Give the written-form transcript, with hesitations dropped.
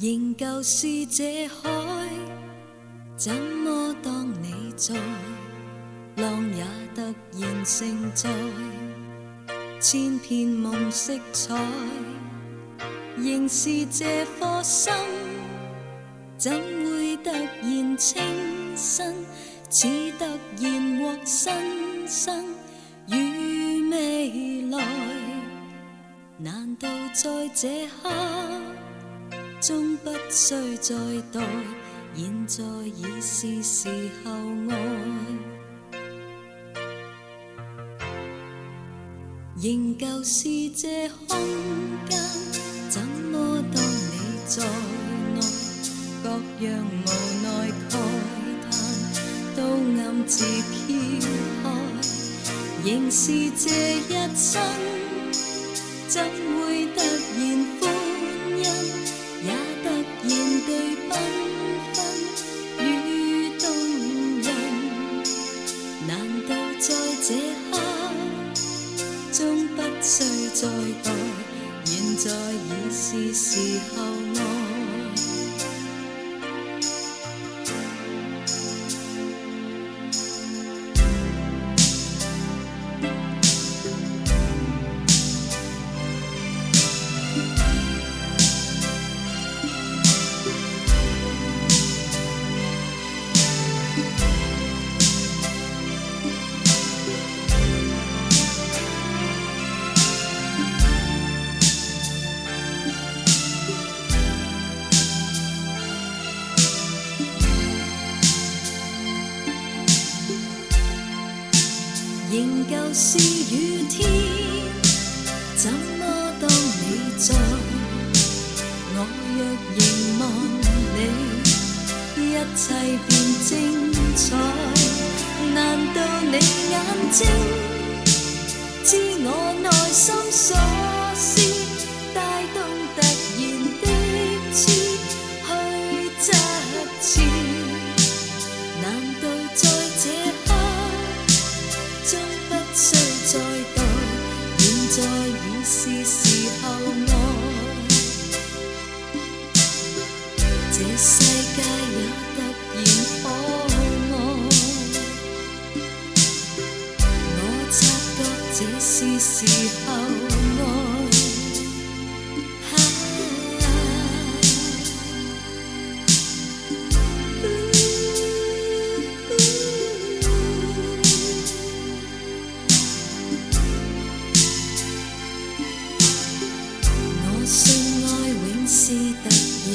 仍舊是這海，怎麼當你在，浪也突然盛載，千片夢色彩，仍是這顆心，怎會突然清新，似突然獲新生與未來，難道在這刻終不需再待，現在已是時候愛，仍舊是這空間，怎麼當你在內，各樣無奈慨嘆都暗自飄開，仍是這一生，怎會突然歡欣，也突然地繽紛與動人，難道在這刻終不需再待，現在已是時候愛，仍舊是雨天，怎麼當你在，我若凝望你，一切變精彩，難道你眼睛知我內心所思，帶動突然的痴去側刺，難道在這刻終不需再待，現在已是時候愛，這世界也突然可愛，我察覺這是時候愛。我信愛永是突然